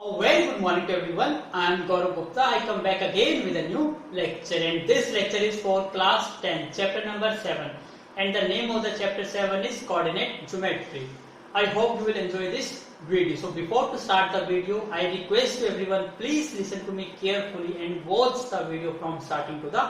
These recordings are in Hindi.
A very good morning to everyone. I am Gaurav Gupta. I come back again with a new lecture, and this lecture is for class 10, chapter number 7, and the name of the chapter 7 is coordinate geometry. I hope you will enjoy this video. So before to start the video, I request to everyone, please listen to me carefully and watch the video from starting to the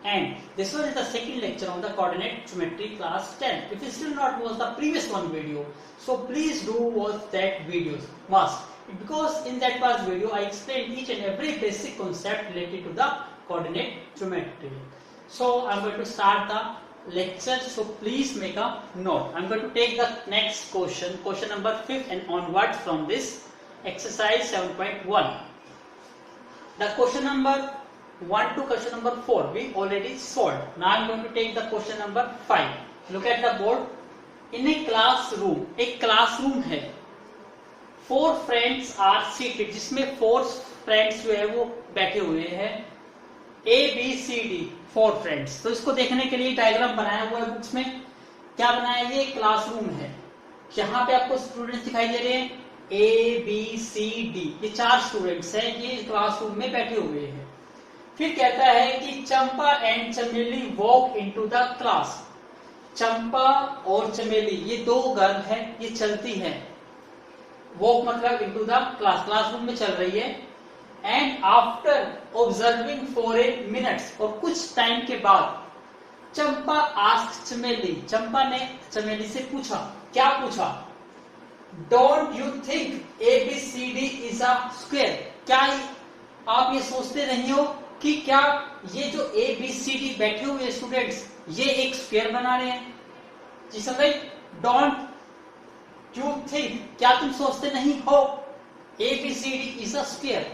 end. This one is the second lecture on the coordinate geometry class 10. If you still not watch the previous one video, so please do watch that videos must. Because in that past video I explained each and every basic concept related to the coordinate geometry. So I am going to start the lecture, so please make a note. I am going to take the next question number 5 and onwards from this exercise 7.1. The question number 1 to question number 4 we already solved. Now I am going to take the question number 5. Look at the board. In a classroom, एक classroom है, 4 फ्रेंड्स आर सीटेड, जिसमें 4 फ्रेंड्स जो है वो बैठे हुए हैं, A B C D 4 friends. तो इसको देखने के लिए डायग्राम बनाया हुआ है बुक्स में. क्या बनाया? ये क्लासरूम है. यहाँ पे आपको स्टूडेंट्स दिखाई दे रहे हैं, ए बी सी डी, ये 4 स्टूडेंट्स हैं, ये क्लासरूम में बैठे हुए हैं. फिर कहता है कि चंपा एंड चमेली वॉक इनटू द क्लास. चंपा और चमेली ये 2 गर्ल हैं, ये चलती हैं. वॉक मतलब इनटू द क्लास, क्लासरूम में चल रही है. And after observing for a minutes, और कुछ टाइम के बाद चंपा आस्क्ड चमेली, चंपा ने चमेली से पूछा. क्या पूछा? Don't you think A B C D is a square. क्या आप ये सोचते नहीं हो कि क्या ये जो ए बी सी डी बैठे हुए स्टूडेंट्स ये एक स्क्वायर बना रहे हैं? जी समझ. डोंट यू थिंक, क्या तुम सोचते नहीं हो, A B C D is a square.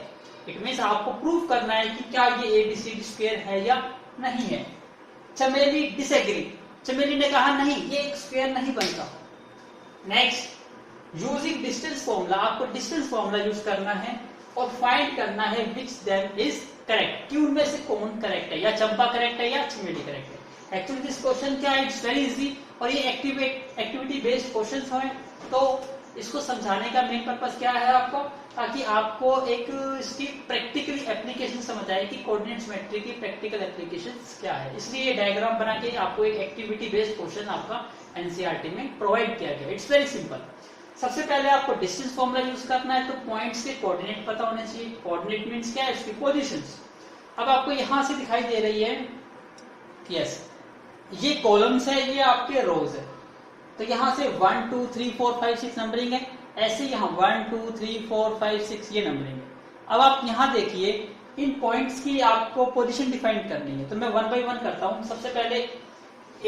It means आपको प्रूव करना है कि क्या ये A B C D square है या नहीं है. चमेली डिसएग्री, चमेली ने कहा नहीं, ये एक स्क्वायर नहीं बनता. नेक्स्ट, यूजिंग डिस्टेंस फॉर्मूला, आपको डिस्टेंस फॉर्मूला यूज करना है और फाइंड करना है विच देम इज करेक्ट, कि उनमें से कौन करेक्ट है, या चंपा करेक्ट है या चमेली करेक्ट है. एक्चुअली दिस क्वेश्चन क्या है, इट्स वेरी इजी, और ये एक्टिविटी बेस्ड क्वेश्चन है. तो इसको समझाने का मेन पर्पस क्या है आपको, ताकि आपको एक इसकी प्रैक्टिकली एप्लीकेशन समझ आए कि कोऑर्डिनेट ज्योमेट्री की प्रैक्टिकल एप्लीकेशंस क्या है. इसलिए ये डायग्राम बना के आपको एक एक्टिविटी बेस्ड क्वेश्चन आपका एनसीईआरटी में प्रोवाइड किया गया. It's very simple. सबसे पहले आपको डिस्टेंस फॉर्मूला यूज करना है, तो पॉइंट्स के कोऑर्डिनेट पता होने चाहिए. कोऑर्डिनेट मींस क्या है, इसकी पोजीशंस. अब आपको यहां से दिखाई दे रही है, यस, ये कॉलम्स है, ये आपके रोज है. तो यहां से 1 2 3 4 5 6 नंबरिंग है. ऐसे यहां 1 2 3 4 5 6 ये नंबरिंग है. अब आप यहां देखिए, इन पॉइंट्स की आपको पोजीशन डिफाइन करनी है. तो मैं 1 बाय 1 करता हूं. सबसे पहले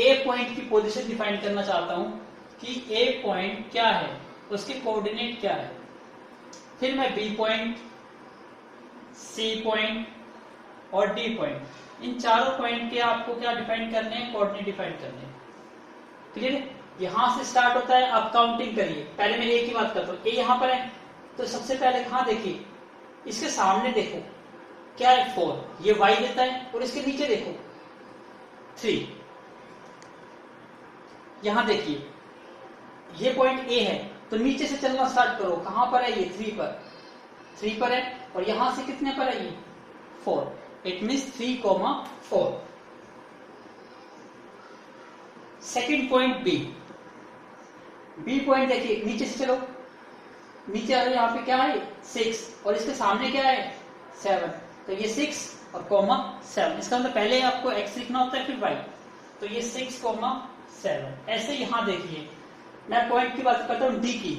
ए पॉइंट की पोजीशन डिफाइन करना चाहता हूं कि ए पॉइंट क्या है, उसके कोऑर्डिनेट क्या है. फिर मैं बी पॉइंट, सी पॉइंट और डी पॉइंट, इन चारों पॉइंट के आपको क्या डिफाइन करने हैं, कोऑर्डिनेट डिफाइन करने हैं. क्लियर है? यहां से स्टार्ट होता है. आप काउंटिंग करिए. पहले मैं ए की बात करता हूं. ए यहां पर है, तो सबसे पहले कहां देखिए, इसके सामने देखो क्या है, 4, ये y देता है. और इसके नीचे देखो 3. यहां देखिए ये पॉइंट ए है, तो नीचे से चलना स्टार्ट करो. कहां पर है ये? 3 पर है. और यहां से कितने पर है ये? 4. It means 3, 4. Second point B point देखिए, नीचे से चलो, नीचे आ रहे, यहाँ पे क्या है 6, और इसके सामने क्या है 7. तो ये 6 और 7. इसका मतलब पहले आपको x लिखना होता है फिर y. तो ये 6, 7. ऐसे यहां देखिए, मैं पॉइंट की बात करता हूं डी की.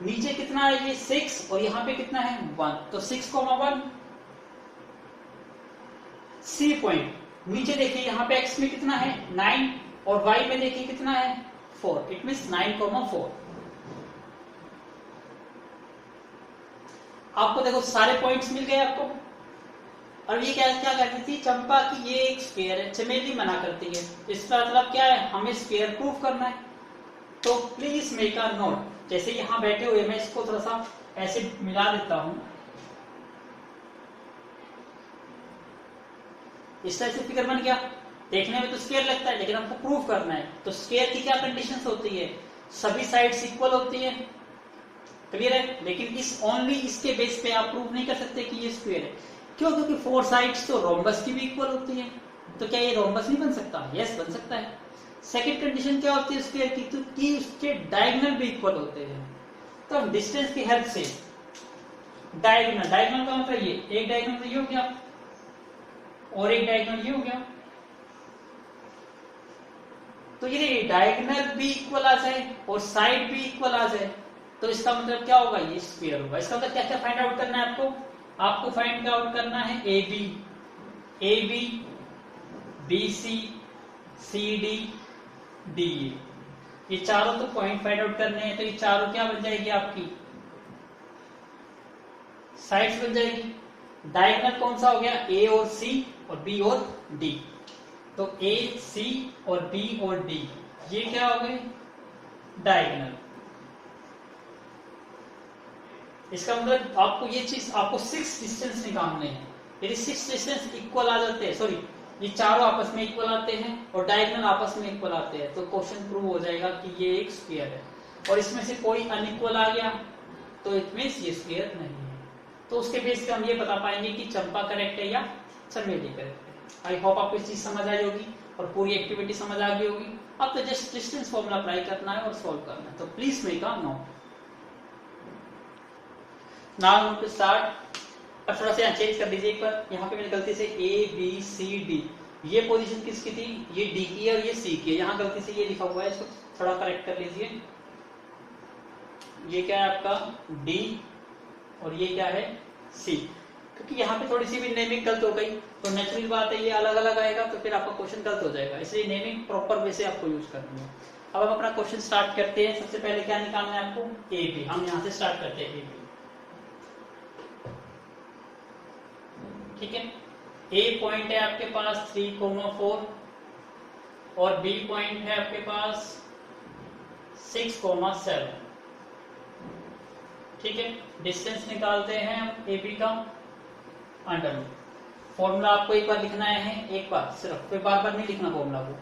नीचे कितना है ये 6, और यहाँ पे कितना है 1. तो 6, 1. सी पॉइंट, नीचे देखिए यहाँ पे x में कितना है 9, और y में देखिए कितना है 4. It means 9, 4. आपको देखो सारे पॉइंट्स मिल गए आपको. और ये क्या कहती थी चंपा की, ये एक स्क्वायर है, चमेली मना करती है. इसका मतलब क्या है, हमें स्क्वायर प्रूव करना है. तो प्लीज मेक अ नोट. जैसे यहां बैठे हुए, मैं इसको थोड़ा सा ऐसे मिला देता हूं, इस तरह से फिगर बन गया. देखने में तो स्क्वायर लगता है, लेकिन आपको प्रूव करना है. तो स्क्वायर की क्या कंडीशंस होती है, सभी साइड्स इक्वल होती है. क्लियर है? लेकिन इस ओनली इसके बेस पे आप प्रूव नहीं कर सकते कि ये स्क्वायर है। क्यों? क्योंकि 4 साइड्स तो रोम्बस की भी इक्वल होती है, तो क्या ये रोम्बस नहीं बन सकता? यस, बन सकता है। सेकंड कंडीशन क्या होती है स्क्वायर की? तो कि उसके डायगोनल भी इक्वल होते हैं। तो हम डिस्टेंस की हेल्प से डायगोनल का मतलब ये एक डायगोनल ये हो गया और एक डायगोनल ये हो गया, तो ये डायगोनल भी इक्वल आ जाए और साइड भी इक्वल आ जाए, तो इसका मतलब क्या होगा? ये स्क्वायर होगा। इसका मतलब क्या क्या फाइंड आउट करना है आपको? आपको फाइंड आउट करना है A B B C C D D A, ये चारों तो पॉइंट फाइंड आउट करने हैं। तो ये चारों क्या बन जाएगी? आपकी साइड्स बन जाएगी। डायगोनल कौन सा हो गया? ए और सी और बी और डी। तो ए सी और बी और डी ये क्या हो गए? डायगोनल। इसका मतलब आपको ये चीज, आपको 6 डिस्टेंस निकालने हैं। यदि 6 डिस्टेंस इक्वल आ जाते हैं, सॉरी ये चारों आपस में इक्वल आते हैं और डायगोनल आपस में इक्वल आते हैं, तो क्वेश्चन प्रूव हो जाएगा कि ये एक स्क्वायर है। और इसमें से कोई अनइक्वल आ गया तो इट मींस ये स्क्वायर नहीं है। तो उसके बेस पे हम ये बता पाएंगे कि चंपा करेक्ट है या चमेली करेक्ट है। आई होप आपको इस चीज समझ आई होगी और पूरी एक्टिविटी समझ आ गई होगी। अब तो जस्ट डिस्टेंस फॉर्मूला अप्लाई करना है और सॉल्व करना है। तो please make a note. Now to start. अब थोड़ा सा यहाँ चेंज कर दीजिए एक बार। यहाँ पे मैंने गलती से ए बी सी डी, ये पोजीशन किसकी थी? ये डी की है और ये सी की है। यहाँ गलती से ये लिखा हुआ है, इसको थोड़ा करेक्ट कर लीजिए। ये क्या है आपका? डी और ये क्या है? सी। क्योंकि यहाँ पे थोड़ी सी भी नेमिंग गलत हो गई तो नेचुरल बात है ये अलग अलग आएगा, तो फिर आपका क्वेश्चन गलत हो जाएगा। इसलिए नेमिंग प्रॉपर वे से आपको यूज करनी है। अब हम अपना क्वेश्चन स्टार्ट करते हैं। सबसे पहले क्या निकालना है आपको? A B. हम यहाँ से स्टार्ट करते हैं ए बी। ठीक है। ए पॉइंट है आपके पास 3,4 और बी पॉइंट है आपके पास 6,7। ठीक है। डिस्टेंस निकालते हैं हम ए बी का अंडर रूट। फॉर्मूला आपको एक बार लिखना है, एक बार सिर्फ, फिर बार बार नहीं लिखना फॉर्मूला को।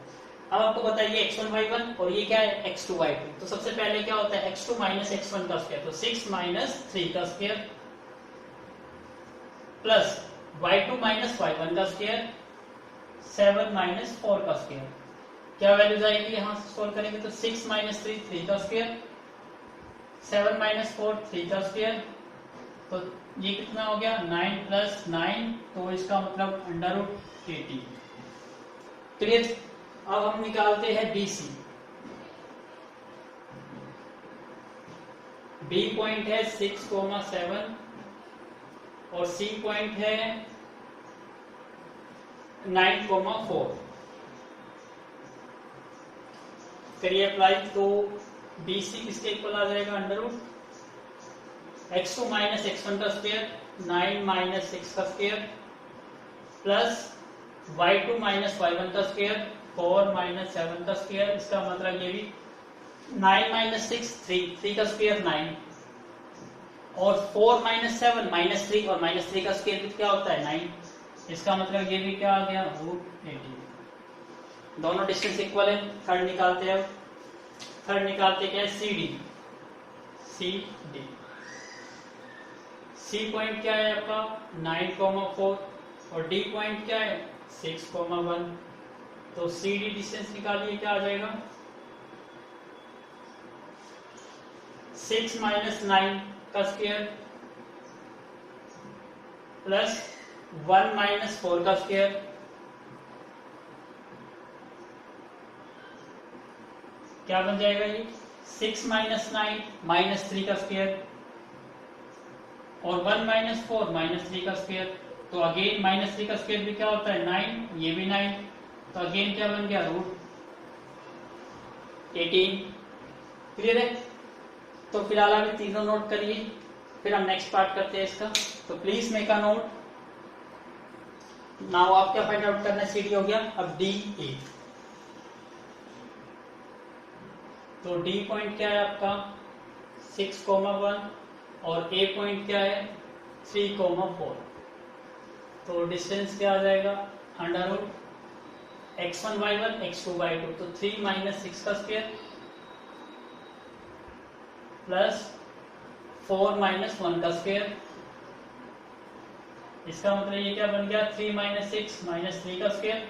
अब आपको बताइए x1 y1 और ये क्या है? x2 y2। तो सबसे पहले क्या होता है? x2 माइनस x1 का स्क्वायर, तो 6 माइनस 3 का square plus y2 minus y1 का स्क्वायर 7 माइनस 4 का स्क्वायर। क्या वैल्यूज आएगी यहां से सोल्व करेंगे? तो 6 माइनस 3 3 का स्क्वायर, 7 माइनस 4 3 का स्क्वायर, तो ये कितना हो गया? 9 प्लस 9, तो इसका मतलब अंडर रूट 80। क्लियर? अब हम निकालते हैं बी सी। बी पॉइंट है 6,7 और सी पॉइंट है 9,4। करिए अप्लाई, तो बी सी किसके इक्वल आ जाएगा? Under root x2 minus x1 का स्क्वायर 9 माइनस 6 का square plus y2 minus y1 का स्क्वायर 4 माइनस 7 का स्क्वायर। इसका मतलब ये भी 9 माइनस 6 3 का स्क्वायर 9 और 4 माइनस 7 माइनस 3 और माइनस 3 का स्क्वायर भी क्या होता है? 9। इसका मतलब ये भी क्या आ गया? रूट 80। दोनों डिस्टेंस इक्वल है। थर्ड निकालते हैं। थर्ड निकालते क्या है? C D. C D C point क्या है आपका? 9,4 और डी पॉइंट क्या है? 6,1। तो सी डी डिस्टेंस निकालिए, क्या आ जाएगा? 6 माइनस 9 का स्क्वायर प्लस 1 माइनस 4 का स्क्वायर, क्या बन जाएगा ये? 6 माइनस 9 माइनस 3 का स्क्वायर और 1 माइनस 4 माइनस 3 का स्क्वायर। तो अगेन माइनस 3 का स्क्वायर भी क्या होता है? 9। ये भी 9, तो अगेन क्या बन गया? रूट 18। क्लियर है? तो फिलहाल अभी तीनों नोट करिए, फिर हम नेक्स्ट पार्ट करते हैं इसका। तो please make a note. Now आप क्या फाइंड आउट करना है? सी डी हो गया। अब डी ए। तो डी पॉइंट क्या है आपका? 6,1 और ए पॉइंट क्या है? 3,4। तो डिस्टेंस क्या आ जाएगा? Under root x1 y1 x2 y2। तो 3 माइनस 6 का स्क्वायर प्लस 4 माइनस 1 का स्क्वायर। इसका मतलब ये क्या बन गया, 3 माइनस 6 माइनस 3 का स्क्वायर।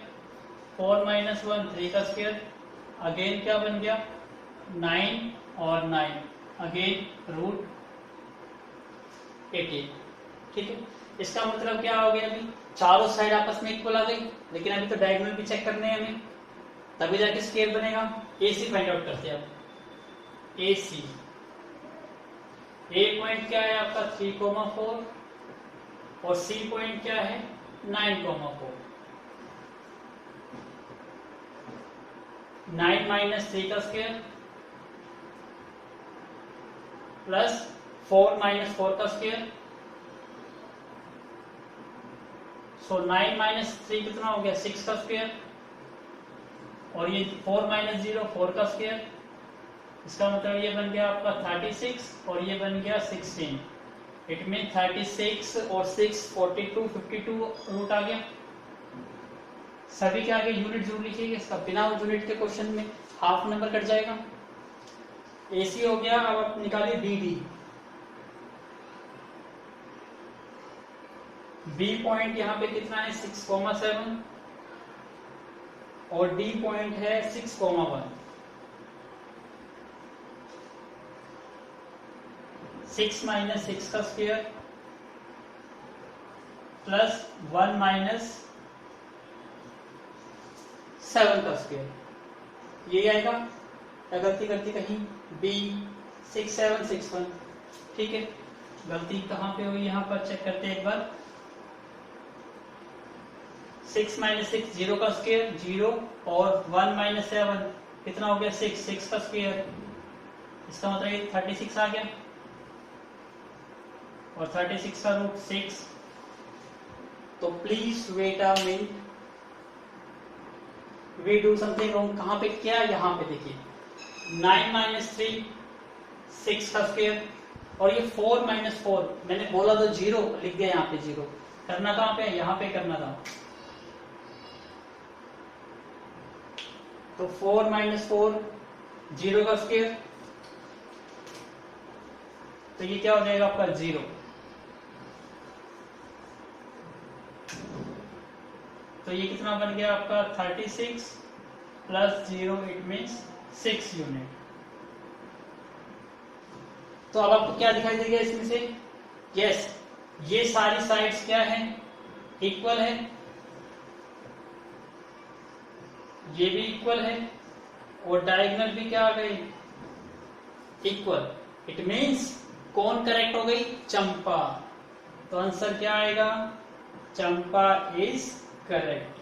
4 माइनस 1 3 का स्क्वायर। अगेन क्या बन गया, 9 और 9 अगेन रूट 18। ठीक है, इसका मतलब क्या हो गया, अभी चारों साइड आपस में इक्वल आ गई, लेकिन अभी तो डायगोनल भी चेक करने हैं हमें, तभी जाके स्क्वायर बनेगा। AC फाइंड आउट करते हैं अब। AC A पॉइंट क्या है आपका 3,4 और C पॉइंट क्या है 9,4। 9 माइनस 3 का स्क्वायर प्लस 4 माइनस 4 का स्क्वायर। सो 9 माइनस 3 कितना हो गया, 6 का स्क्वायर। और ये 4 माइनस 0 4 का स्क्वायर। इसका मतलब ये बन गया आपका 36 और ये बन गया 16। इट मीन 36 और 6 42 52 रूट आ गया। सभी के आगे यूनिट जरूर लिखिएगा, इसका बिना यूनिट के क्वेश्चन में हाफ नंबर कट जाएगा। AC हो गया, अब आप निकालिए BD। B पॉइंट यहाँ पे कितना है 6,7 और D पॉइंट है 6,1। 6 माइनस 6 का स्क्वायर प्लस 1 माइनस 7 का स्क्वायर, ये आएगा। क्या गलती करती कहीं, B 6 7 6 1। ठीक है, गलती कहाँ पे हुई यहाँ पर चेक करते हैं एक बार। 6 माइनस 6 0 का स्क्वायर 0 और 1 माइनस 7 कितना हो गया 6 6 का स्क्वायर। इसका मतलब ये 36 आ गया और 36 का रूट 6। तो please wait a minute, we do something wrong. कहां पे क्या, यहाँ पे देखिए 9 माइनस 3 6 का स्क्वायर और ये 4 माइनस 4 मैंने बोला तो 0 लिख दिया, यहाँ पे 0 करना कहां पे, यहाँ पे करना था। तो 4 माइनस 4 0 का स्क्वायर, तो ये क्या हो जाएगा आपका 0। तो ये कितना बन गया आपका 36 प्लस 0 इट मीन्स 6 यूनिट। तो अब आपको क्या दिखाई देगा इसमें से, यस ये सारी साइड्स क्या है, इक्वल है, ये भी इक्वल है और डायगोनल भी क्या आ गई, इक्वल। इट मीन्स कौन करेक्ट हो गई, चंपा। तो आंसर क्या आएगा, चंपा इज करेक्ट।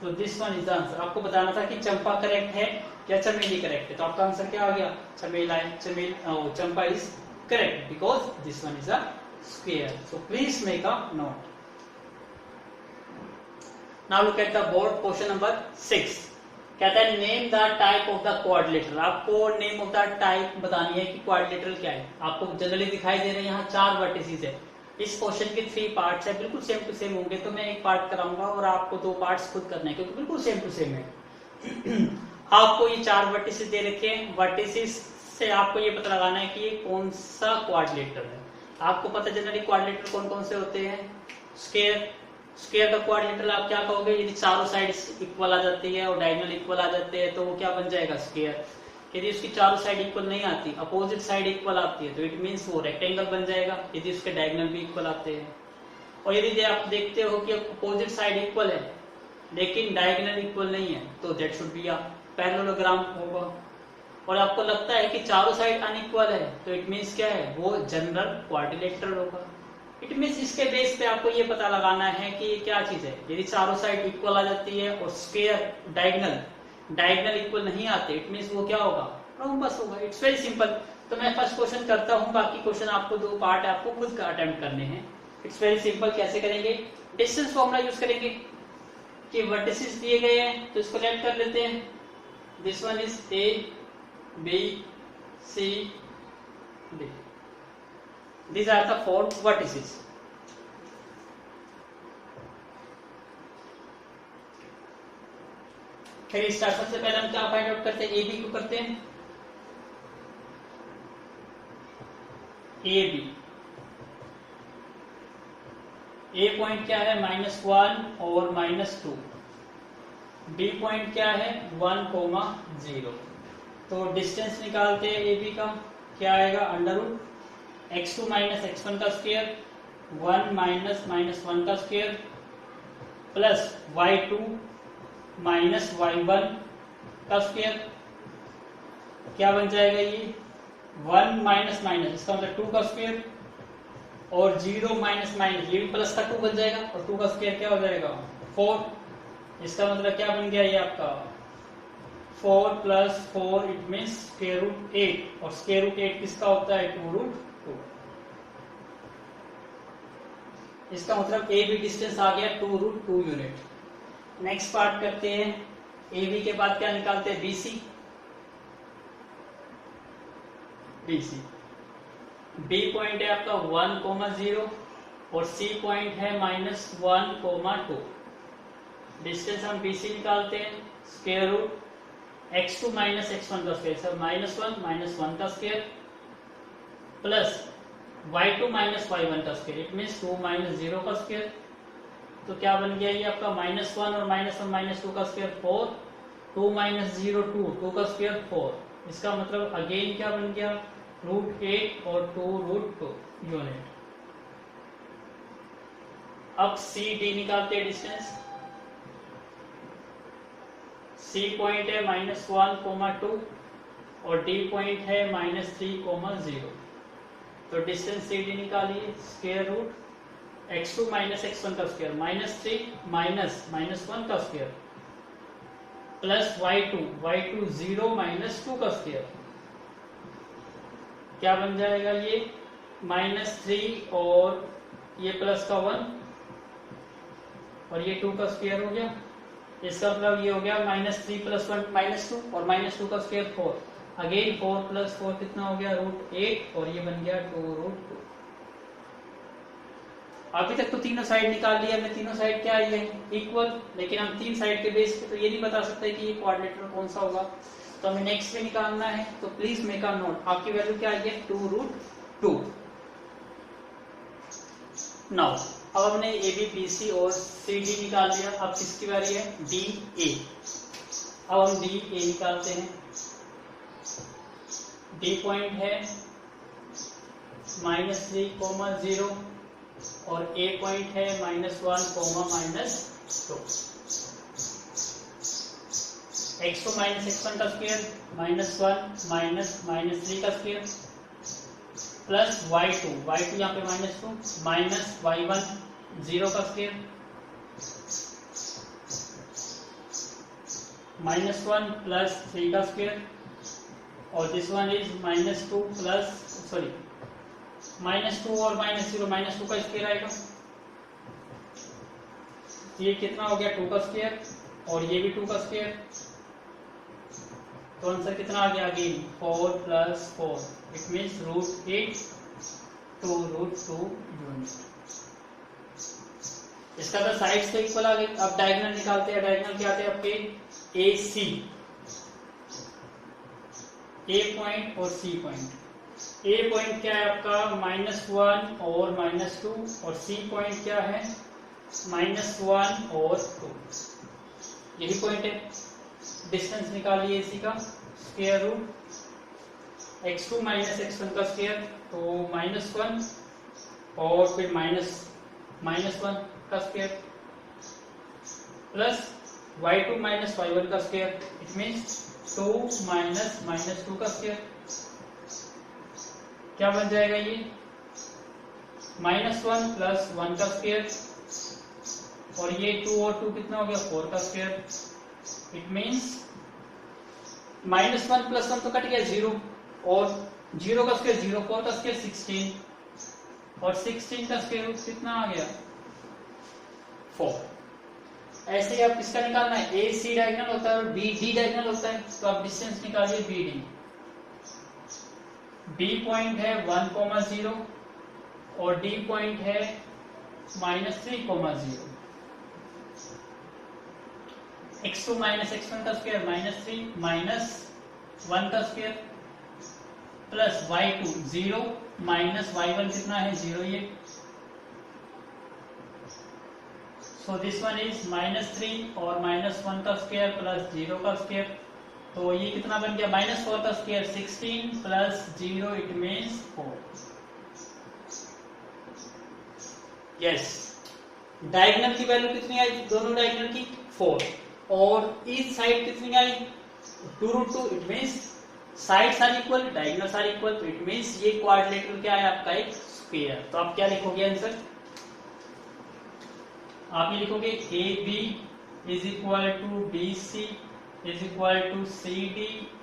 तो this one is the answer. आपको बताना था कि चंपा करेक्ट है या चमेली करेक्ट है, तो आपका आंसर क्या आ गया, चमेला है। चंपा is correct because this one is a square. So please make a note. Now look at the board, question number 6 कहता है name the type of the quadrilateral. आपको नेम ऑफ द टाइप बतानी है कि क्वाड्रिलेटरल क्या है। आपको जनरली दिखाई दे रहे हैं यहाँ 4 वर्टिसेस है। इस क्वेश्चन के 3 पार्ट्स है, बिल्कुल सेम टू सेम होंगे, तो मैं एक पार्ट कराऊंगा और आपको 2 पार्ट्स खुद करना है क्योंकि बिल्कुल सेम टू सेम है। आपको ये 4 वर्टिसेस दे रखे हैं, वर्टिसेस से आपको ये पता लगाना है कि ये कौन सा क्वाड्रिलेटरल है। आपको पता है जनरली क्वाड्रिलेटरल कौन कौन से होते हैं, स्क्वायर। स्क्वायर का क्वाड्रिलेटरल आप क्या कहोगे, यदि चारों साइड इक्वल आ जाती है और डायगोनल इक्वल आ जाते हैं तो वो क्या बन जाएगा, स्क्वायर। यदि उसकी चारों साइड इक्वल नहीं आती, अपोजिट साइड इक्वल आती है, तो इट मींस वो रेक्टेंगल बन जाएगा, यदि उसके डायगोनल भी इक्वल आते हैं। और यदि आप देखते हो कि अपोजिट साइड इक्वल है लेकिन डायगोनल इक्वल नहीं है, तो that should be a parallelogram होगा। और आपको लगता है कि चारों साइड अनइक्वल है, तो इट मींस क्या है, वो जनरल क्वाड्रिलेटरल होगा। इट मीन्स इसके बेस पे आपको ये पता लगाना है कि ये क्या चीज है। यदि चारों साइड इक्वल आ जाती है और स्क्वायर डायगोनल इक्वल नहीं आते, इट मीन्स वो क्या होगा, रोम्बस होगा। It's very simple. तो मैं फर्स्ट क्वेश्चन करता हूँ, बाकी क्वेश्चन आपको 2 पार्ट आपको खुद का अटेम्प्ट करने हैं। It's very simple. कैसे करेंगे, डिस्टेंस फॉर्मूला यूज करेंगे कि वर्टिसेस दिए गए हैं तो इसको लेट कर लेते हैं। This one is A B C D। These are the 4 vertices. फिर स्टार्ट सबसे पहले हम क्या फाइंड आउट करते हैं, AB को करते हैं। ए बी, ए पॉइंट क्या है -1 और -2, बी पॉइंट क्या है 1,0। तो डिस्टेंस निकालते हैं ए बी का, क्या आएगा √(x2 - x1) का स्क्वायर 1 - -1 का स्क्वायर प्लस y2 - y1 का स्क्वायर। क्या बन जाएगा ये 1 माइनस माइनस, इसका मतलब 2 का स्क्वायर, और 0 माइनस माइनस ये भी प्लस का 2 बन जाएगा, और 2 का स्क्वायर क्या हो जाएगा 4। इसका मतलब क्या बन गया ये आपका 4 + 4 इट मीन्स √8, और √8 किसका होता है 2√2। इसका मतलब ए बी डिस्टेंस आ गया 2√2 यूनिट। नेक्स्ट पार्ट करते हैं, ए बी के बाद क्या निकालते हैं बी सी। बी पॉइंट है आपका 1,0 और सी पॉइंट है -1,2। डिस्टेंस हम बी सी निकालते हैं, √(x2 - x1) का स्क्वायर, सब -1 - 1 का स्क्वायर प्लस y2 - y1 का स्क्वायर, इट मीन्स 2 - 0 का स्क्वायर। तो क्या बन गया ये आपका -1 और -1 - 2 का स्क्वायर 4, 2 - 0 2 का स्क्वायर 4। इसका मतलब अगेन क्या बन गया √8 और 2√2 यूनिट। अब सी डी निकालते हैं डिस्टेंस। सी पॉइंट है -1,2 और डी पॉइंट है -3,0। तो डिस्टेंस सी डी निकालिए, √(x2 - x1) का स्क्वायर -3 - -1 का स्क्वायर प्लस y2 0 - 2 का स्क्वायर। क्या बन जाएगा ये -3 और ये प्लस का 1 और ये 2 का स्क्वायर हो गया। इसका मतलब ये हो गया -3 + 1 -2 और -2 का स्क्वायर 4, अगेन 4 + 4 कितना हो गया √8 और ये बन गया 2√2। अभी तक तो तीनों साइड निकाल लिया हमने, तीनों साइड क्या आई है इक्वल, लेकिन हम 3 साइड के बेस पे तो ये नहीं बता सकते कि ये क्वाड्रेटर कौन सा होगा, तो हमें नेक्स्ट पे निकालना है। तो प्लीज मेक अ नोट, आपकी वैल्यू क्या आई है 2√2। नाउ अब हमने ए बी बी सी और सी डी निकाल लिया, अब किसकी बारी है डी ए। अब हम डी ए निकालते हैं। डी पॉइंट है -3,0 और ए पॉइंट है -1, -2। (x2 - x1) का स्क्वायर -1 -3 का स्क्वायर प्लस y2 यहाँ पे -2 -y1 0 का स्क्वायर -1 + 3 का स्क्वायर, और दिस वन इज -2 और -0 -2 का स्क्वायर आएगा। ये कितना हो गया 2 का स्क्वायर और ये भी 2 का स्क्वायर, तो आंसर कितना आ गया अगेन 4 + 4 इट मीन्स √8 2√2 यूनिट। इसका तो साइड्स तो इक्वल आ गई। अब डायगोनल निकालते हैं। डायगोनल क्या आते हैं आपके ए सी, ए पॉइंट और सी पॉइंट। ए पॉइंट क्या है आपका -1 और -2 और सी पॉइंट क्या है -1 और 2, यही पॉइंट है। डिस्टेंस निकालिए इसी का, ((x2 - x1) का स्क्वायर तो -1 और फिर -1 का स्क्वायर प्लस y2 - y1 का स्क्वायर, इट मीन्स 2 -2 का स्क्वायर। क्या बन जाएगा ये -1 + 1 का स्क्वायर, और ये 2 और 2 कितना हो गया 4 का स्क्वायर, इट मीन्स -1 + 1 तो कट गया 0, और 0 का स्क्वायर 0, 4 का स्क्वायर 16 और 16 का स्क्वायर रूट कितना आ गया 4। ऐसे ही आप किसका निकालना है, ए सी डायगोनल होता है और बी डी डायगोनल होता है, तो आप डिस्टेंस निकालिए बी डी। बी पॉइंट है 1,0 और डी पॉइंट है -3,0। (x2 - x1) का स्क्वायर -3 -1 का square plus y2 0 minus y1 कितना है 0 ये, सो दिस वन इज -3 और -1 का स्क्वायर प्लस 0 का स्क्वायर, तो ये कितना बन गया -4 का square 16 plus 0 it means 4। Yes, diagonal की वैल्यू कितनी आई, दोनों डायगोनल की 4 और इस साइड कितनी आई 2√2, it means sides are equal, diagonals are equal, तो इट मीन्स ये क्वाड्रिलेटरल क्या है आपका एक स्क्वायर। तो आप क्या लिखोगे आंसर, आप ये लिखोगे AB is equal to BC is equal to CD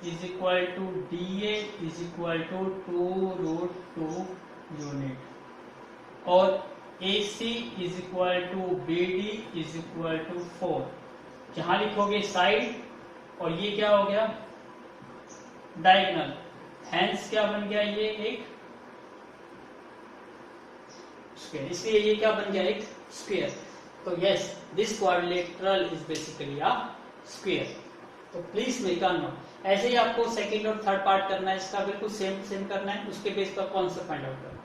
is equal to DA is equal to 2√2 unit और AC is equal to BD is equal to 4। जहां लिखोगे साइड और ये क्या हो गया डायगोनल, हैंस क्या बन गया ये एक स्क्वायर, इसलिए ये क्या बन गया एक स्क्वायर। तो yes, this quadrilateral is basically a square. तो प्लीज मेक अ नोट, ऐसे ही आपको सेकंड और थर्ड पार्ट करना है, इसका बिल्कुल सेम करना है, उसके बेस पर कॉन्सेप्ट फाइंड आउट करना।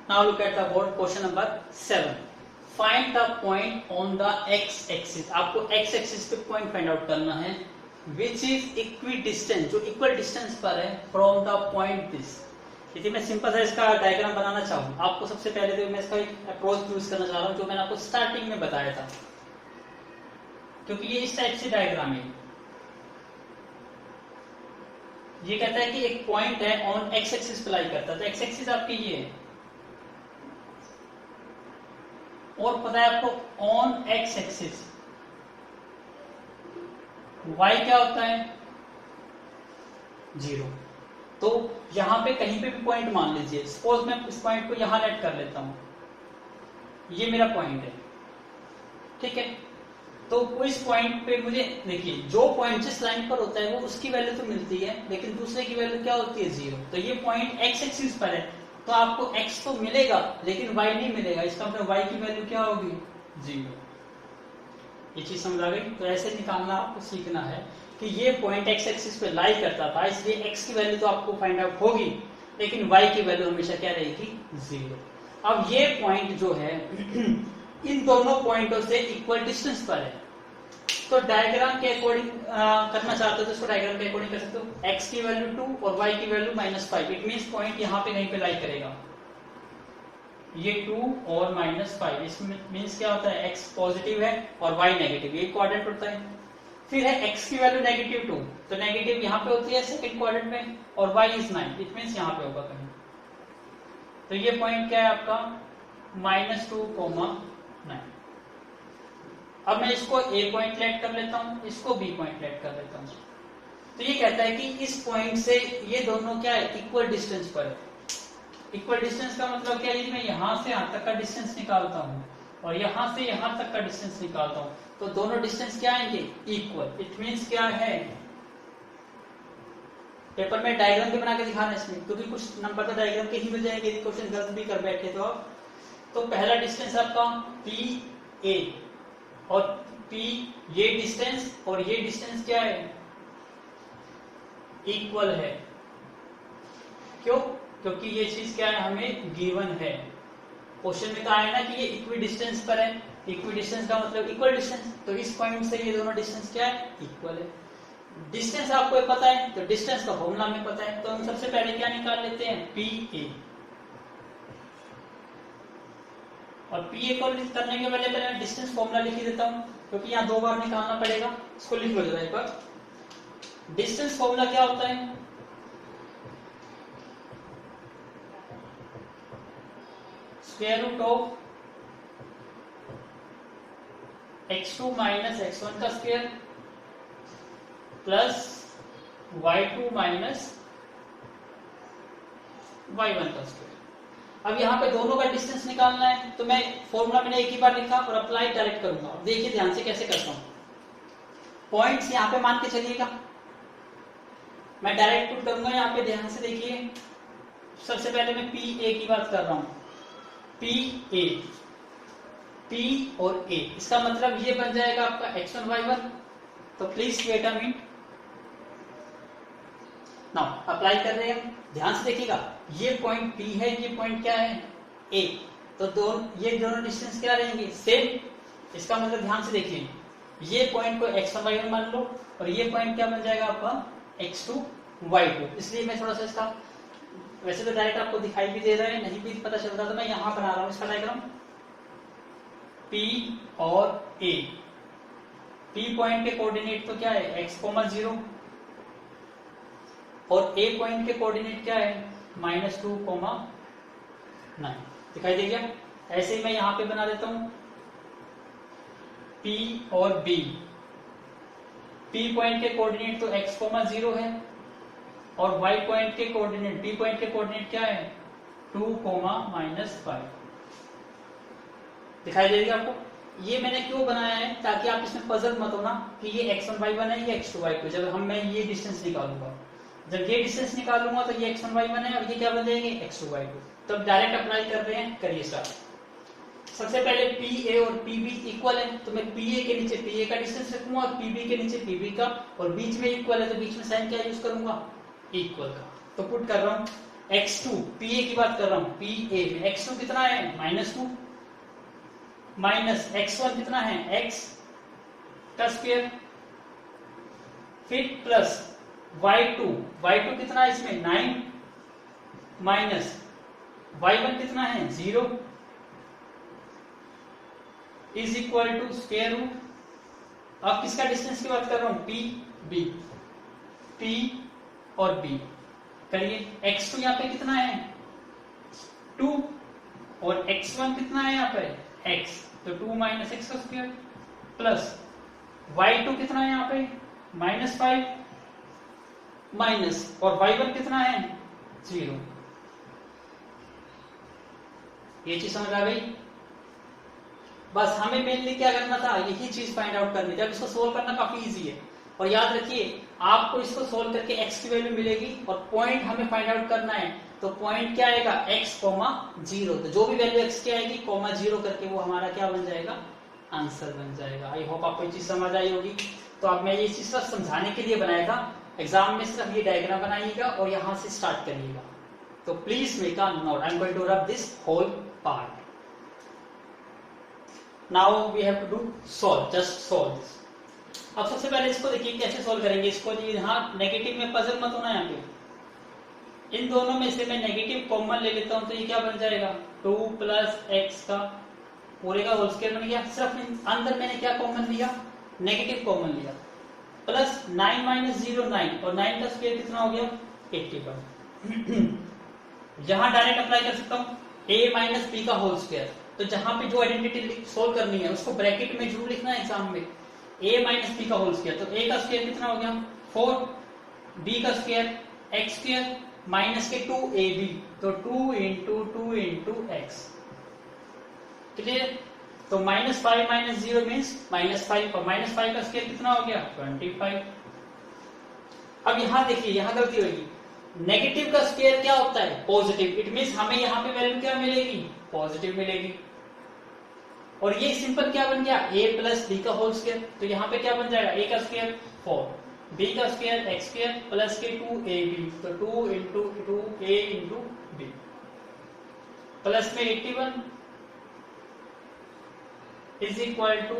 Now look at the board, question number 7, find the point on the x axis. आपको एक्स एक्सिस पे पॉइंट फाइंड आउट करना है विच इज इक्वी डिस्टेंस, जो इक्वल डिस्टेंस पर है फ्रॉम द पॉइंट दिस। यदि मैं सिंपल सा इसका डायग्राम बनाना चाहूँ, आपको सबसे पहले तो मैं इसका एक अप्रोच यूज करना चाह रहा हूँ जो मैंने आपको स्टार्टिंग में बताया था, क्योंकि ये इस टाइप से डायग्राम है। ये कहता है कि एक पॉइंट है ऑन एक्स एक्सिस पे लाई करता है, तो एक्स एक्सिस आपकी ये है और पता है आपको ऑन एक्स एक्सिस वाई क्या होता है 0। तो यहां पे कहीं पे भी पॉइंट मान लीजिए, सपोज मैं इस पॉइंट को यहां लेट कर लेता हूं, ये मेरा पॉइंट है, ठीक है। तो इस पॉइंट पे मुझे देखिए, जो पॉइंट जिस लाइन पर होता है वो उसकी वैल्यू तो मिलती है, लेकिन दूसरे की वैल्यू क्या होती है 0। तो ये पॉइंट एक्स एक्सिस पर है, तो आपको x तो मिलेगा लेकिन y नहीं मिलेगा, इसका मतलब y की वैल्यू क्या होगी 0। ये चीज समझ आ गई। तो ऐसे निकालना आपको सीखना है कि ये पॉइंट x एक्सिस पे लाई करता था, इसलिए x की वैल्यू तो आपको फाइंड आउट होगी, लेकिन y की वैल्यू हमेशा क्या रहेगी 0। अब ये पॉइंट जो है इन दोनों पॉइंटों से इक्वल डिस्टेंस पर है, तो डायग्राम के अकॉर्डिंग करना चाहते हो तो इसको डायग्राम के अकॉर्डिंग कर सकते हो। x की वैल्यू 2 और y की वैल्यू -5, इट मींस पॉइंट यहाँ पे कहीं पे लाई करेगा, ये 2 और -5, इसमें मींस क्या होता है x पॉजिटिव है और y नेगेटिव, ये क्वाड्रेंट होता है। फिर है x की वैल्यू -2, तो नेगेटिव यहाँ पे होती है सेकंड क्वाड्रेंट में, और y इज 9, इट मींस यहाँ पे होगा कहीं। तो ये पॉइंट क्या है आपका -2,9। अब मैं इसको a पॉइंट लेट कर लेता हूँ, इसको b पॉइंट लेट कर लेता हूँ। तो ये कहता है कि इस पॉइंट से ये दोनों क्या है इक्वल डिस्टेंस पर है। इक्वल डिस्टेंस का मतलब क्या है, मैं यहां से यहां तक का डिस्टेंस निकालता हूँ और यहां से यहां तक का डिस्टेंस निकालता हूँ, तो दोनों डिस्टेंस क्या आएंगे इक्वल। इट मींस क्या है, पेपर में डायग्राम भी बना के दिखाना इसमें, क्योंकि कुछ नंबर तो डायग्राम के ही मिल जाएंगे यदि क्वेश्चन गलत भी कर बैठे तो आप। तो पहला डिस्टेंस आपका PA और P ये डिस्टेंस और ये डिस्टेंस क्या है इक्वल है। क्यों? क्योंकि ये चीज क्या है हमें गिवन है। क्वेश्चन में कहा है ना कि ये इक्वी डिस्टेंस पर है, इक्वी डिस्टेंस का मतलब इक्वल डिस्टेंस, तो इस पॉइंट से ये दोनों डिस्टेंस क्या है इक्वल है। डिस्टेंस आपको पता है तो डिस्टेंस का फॉर्मूला हमें पता है, तो हम सबसे पहले क्या निकाल लेते हैं PA। और PA को करने के पहले मैं डिस्टेंस फॉर्मूला लिख देता हूं, क्योंकि यहाँ 2 बार निकालना पड़ेगा, इसको लिख लो जरा एक बार। डिस्टेंस फॉर्मूला क्या होता है, square root of x2 minus x1 का square plus y2 minus y1 का स्क्वायर। अब यहाँ पे दोनों का डिस्टेंस निकालना है, तो मैं फॉर्मूला मैंने एक ही बार लिखा और अप्लाई डायरेक्ट करूंगा। अब देखिए ध्यान से कैसे करता हूं, पॉइंट्स यहाँ पे मान के चलिएगा, मैं डायरेक्ट पुट करूंगा यहाँ पे। ध्यान से देखिए, सबसे पहले मैं PA की बात कर रहा हूं, PA, P और A, इसका मतलब ये बन जाएगा आपका x1 y1। तो please wait a minute, now apply कर रहे हैं, ध्यान से देखिएगा, ये पॉइंट P है, ये पॉइंट क्या है A, तो ये दोनों डिस्टेंस क्या रहेंगे सेम। इसका मतलब ध्यान से देखिए, ये पॉइंट को x1 y1 मान लो और ये पॉइंट क्या बन जाएगा आपका x2 y2। इसलिए मैं थोड़ा सा इसका, वैसे तो डायरेक्ट आपको दिखाई भी दे रहा है, नहीं भी पता चलता तो मैं यहां बना रहा हूं इसका डायग्राम। P और A, P पॉइंट के कोऑर्डिनेट तो क्या है x, 0 और A पॉइंट के कोऑर्डिनेट क्या है -2, 9। दिखाई दे गया। ऐसे ही मैं यहां पे बना देता हूं P और B। P पॉइंट के कोऑर्डिनेट तो x, 0 है और y पॉइंट के कोऑर्डिनेट, B पॉइंट के कोऑर्डिनेट क्या है 2, -5। दिखाई देगा आपको। ये मैंने क्यों बनाया है, ताकि आप इसमें पजल मत होना कि ये x1 y1 है, ये x2 y2। जब मैं ये डिस्टेंस निकालूंगा, जब ये डिस्टेंस निकालूंगा तो ये x1 y1 है और ये क्या बन जाएंगे x2 y2। तब डायरेक्ट अप्लाई कर रहे हैं, करिए स्टार्ट। सबसे पहले PA और PB इक्वल है, तो मैं PA के नीचे PA का डिस्टेंस रखूंगा और PB के नीचे PB का, और बीच में इक्वल है तो बीच में साइन क्या यूज करूंगा इक्वल का। तो पुट कर रहा हूं x2, PA की बात कर रहा हूं, PA में x2 कितना है -2 माइनस x1 कितना है x का स्क्वायर, फिर प्लस y2 कितना है इसमें 9 माइनस y1 कितना है 0 is equal to square root. अब किसका डिस्टेंस की बात कर रहा हूं P और B। करिए x2 यहाँ पे कितना है 2 और x1 कितना है यहाँ पे x, तो 2 - x का स्क्वायर प्लस y2 कितना है यहाँ पे -5 माइनस और y1 कितना है 0। ये चीज समझ आ गई। बस हमें मेनली क्या करना था, यही चीज फाइंड आउट करनी थी। अब इसको सोल्व करना काफी इजी है और याद रखिए आपको इसको सोल्व करके x की वैल्यू मिलेगी और पॉइंट हमें फाइंड आउट करना है। तो पॉइंट क्या आएगा x, 0। तो जो भी वैल्यू x की आएगी 0 करके वो हमारा क्या बन जाएगा आंसर बन जाएगा। आई होप आपको ये चीज समझ आई होगी। तो अब मैं ये चीज सिर्फ समझाने के लिए बनाया था, एग्जाम में सिर्फ ये डायग्राम बनाइएगा और यहां से स्टार्ट करिएगा। तो please make a note, I am going to rub this whole part. Now we have to do solve, just solve this. अब सबसे पहले इसको देखिए कैसे सॉल्व करेंगे इसको। यहाँ नेगेटिव में पजल मत होना, यहाँ पे इन दोनों में से मैं नेगेटिव कॉमन ले लेता हूं तो ये क्या बन जाएगा 2 + x का पूरे का होल स्क्वायर बन गया। सिर्फ अंदर मैंने क्या कॉमन लिया नेगेटिव कॉमन लिया, प्लस 9 - 0 9 और 9 का स्क्वायर कितना हो गया 81। यहां डायरेक्ट अप्लाई कर सकता हूं a - b का होल स्क्वायर। तो जहां पे जो आइडेंटिटी सोल्व करनी है उसको ब्रैकेट में जरूर लिखना है एग्जाम में, a - b का होल स्क्वायर। तो a का स्क्वायर कितना हो गया 4, b का स्क्वायर x स्क्वायर माइनस के 2ab, तो 2 × 2 × x। क्लियर। तो -5 - 0 मीन्स -5 और -5 का स्क्वायर कितना हो गया 25। अब यहां देखिए यहां गलती होगी, नेगेटिव का स्क्वायर क्या होता है पॉजिटिव। इट मीन्स हमें यहां पे वैल्यू क्या मिलेगी पॉजिटिव मिलेगी। और ये सिंपल क्या बन गया a + b का होल स्क्वायर। तो यहां पे क्या बन जाएगा a का स्क्वायर 4, b का स्क्वायर x स्क्वायर प्लस के 2ab, तो 2 × 2a × b प्लस में 81 is equal to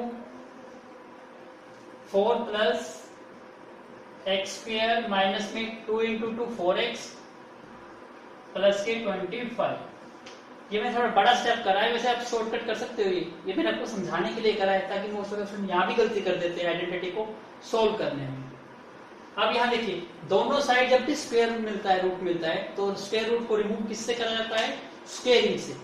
4 + x square minus में 2 × 2 4x प्लस के 25। ये मैंने थोड़ा बड़ा स्टेप करा है, वैसे आप शॉर्टकट कर सकते हो। ये मैंने आपको समझाने के लिए करा है ताकि मोस्ट ऑफ द यहाँ भी गलती कर देते हैं आइडेंटिटी को सोल्व करने में। अब यहाँ देखिए दोनों साइड जब भी स्क्वायर रूट मिलता है, रूट मिलता है, तो स्क्वायर रूट को रिमूव किससे करा जाता है स्क्वेयरिंग से।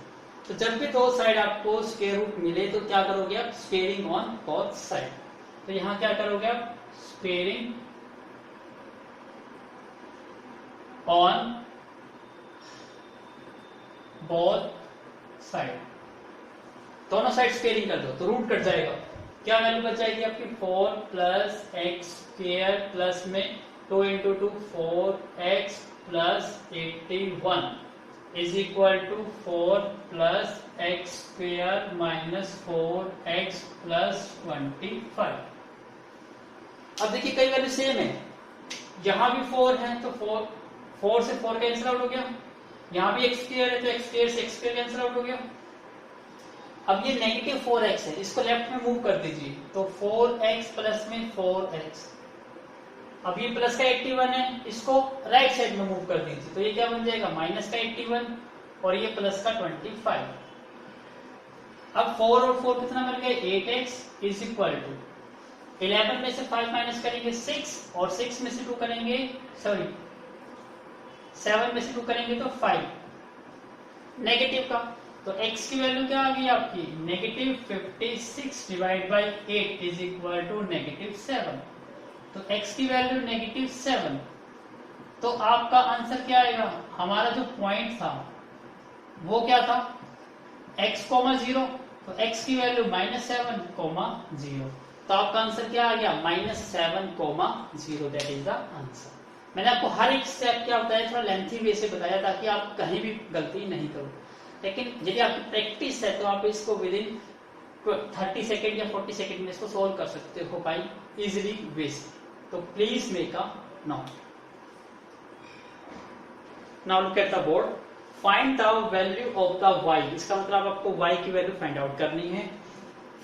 तो जब भी दो साइड आपको स्क्वायर रूट मिले तो क्या करोगे आप स्क्वेयरिंग ऑन बोथ साइड। तो यहाँ क्या करोगे आप स्क्वेयरिंग ऑन बोथ साइड, दोनों साइड स्क्वेयरिंग कर दो तो रूट कट जाएगा। क्या वैल्यू बच जाएगी आपकी 4 + x स्क्वायर प्लस में 2 × 2 4x plus 81 is equal to 4 + x square minus 4x plus 25। अब देखिए कई वैल्यू सेम है, यहां भी 4 है तो 4 4 से 4 कैंसिल आउट हो गया, यहाँ भी x स्क्वायर है तो x स्क्वायर से x स्क्वायर कैंसिल आउट हो गया। अब ये नेगेटिव 4x है, इसको लेफ्ट में मूव कर दीजिए, तो 4x प्लस में 4x। अब ये प्लस का 81 है, इसको राइट साइड में मूव कर दीजिए, तो ये क्या बन जाएगा माइनस का 81 और ये प्लस का 25। अब 4 और 4 कितना बन गया 8x इज इक्वल टू 11 में से 5 माइनस करेंगे 6 और 6 में से 2 करेंगे 7 में से 2 करेंगे तो 5 नेगेटिव का, तो x की वैल्यू क्या आ गई आपकी negative 56 divide by 8 is equal to negative 7। तो x की वैल्यू नेगेटिव 7, तो आपका आंसर क्या आएगा, हमारा जो पॉइंट था वो क्या था x, 0, तो x की वैल्यू -7, 0, तो आपका आंसर क्या आ गया -7, 0। That is the answer. मैंने आपको हर एक स्टेप क्या बताया, थोड़ा लेंथी वे से बताया ताकि आप कहीं भी गलती नहीं करो, लेकिन यदि आपकी प्रैक्टिस है तो आप इसको विद इन 30 सेकेंड या 40 सेकेंड में इसको सोल्व कर सकते हो बाई इजिली वे से। तो please make a note. Now look at the board, find the value of the y, इसका मतलब आपको y की वैल्यू फाइंड आउट करनी है।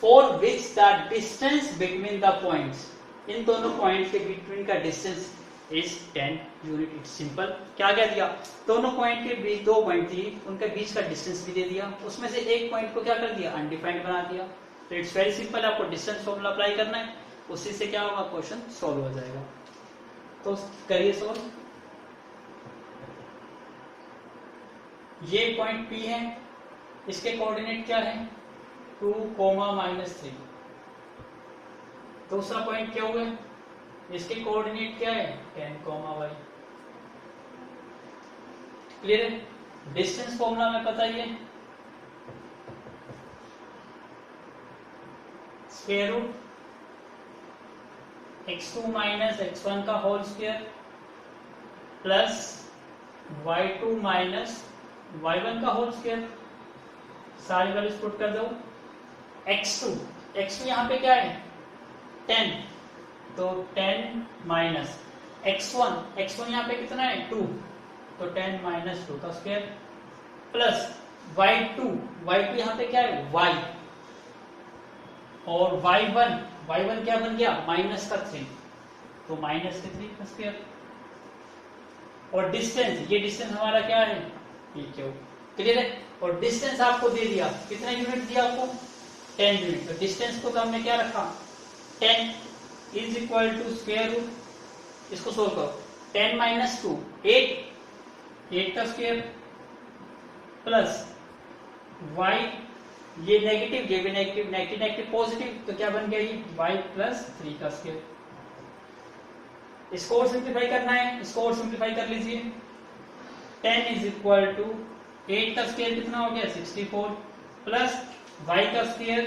For which the distance between the points, इन दोनों पॉइंट के बिटवीन का distance is 10 unit. It's simple. क्या क्या दिया, दोनों पॉइंट के बीच, 2 पॉइंट थी उनके बीच का डिस्टेंस भी दे दिया, उसमें से एक पॉइंट को क्या कर दिया अनडिफाइंड बना दिया। तो इट्स वेरी सिंपल, आपको डिस्टेंस फॉर्मूला अप्लाई करना है, उसी से क्या होगा क्वेश्चन सॉल्व हो जाएगा। तो करिए सॉल्व। ये पॉइंट P है, इसके कोऑर्डिनेट क्या है 2, -3। दूसरा पॉइंट क्या हुआ, इसके कोऑर्डिनेट क्या है 10, y। क्लियर है। डिस्टेंस फॉर्मूला में पता ही है, square root x2 minus x1 का whole square plus y2 minus y1 का होल स्क्वायर। सारी वैल्यूज पुट कर दो। x2 यहाँ पे क्या है 10, तो 10 माइनस x1 यहाँ पे कितना है 2, तो 10 माइनस 2 का स्क्वायर प्लस y2 यहाँ पे क्या है y, और y1 क्या बन गया माइनस का 3, तो माइनस के 3 का स्क्वायर। और डिस्टेंस, ये डिस्टेंस हमारा क्या है PQ। क्लियर है। और डिस्टेंस आपको दे दिया, कितना यूनिट दिया आपको 10 यूनिट। तो डिस्टेंस को तो हमने क्या रखा 10 is equal to square root, इसको सोल्व करो, 10 माइनस 2 8 का स्क्वायर प्लस y, ये नेगेटिव, ये भी नेगेटिव, नेगेटिव पॉजिटिव, तो क्या बन गया ये y प्लस 3 का स्क्वायर। इसको और सिंप्लीफाई करना है, इसको और सिंप्लीफाई कर लीजिए। 10 इज इक्वल टू 8 का स्क्वायर कितना हो गया 64 प्लस y का स्क्वायर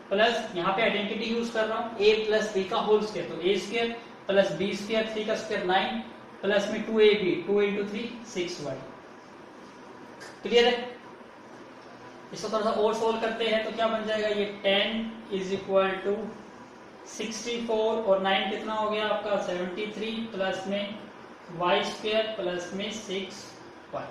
प्लस यहाँ पे आइडेंटिटी यूज कर रहा हूँ a प्लस b का होल स्क्वायर, तो a square plus b square 3 का स्क्वायर 9 प्लस में 2ab 2 into 3 6y। क्लियर है। इसको थोड़ा सा और सोल्व करते हैं तो क्या बन जाएगा ये 10 इज इक्वल टू 64 और 9 कितना हो गया आपका 73 प्लस में y स्क्वायर प्लस में 6y।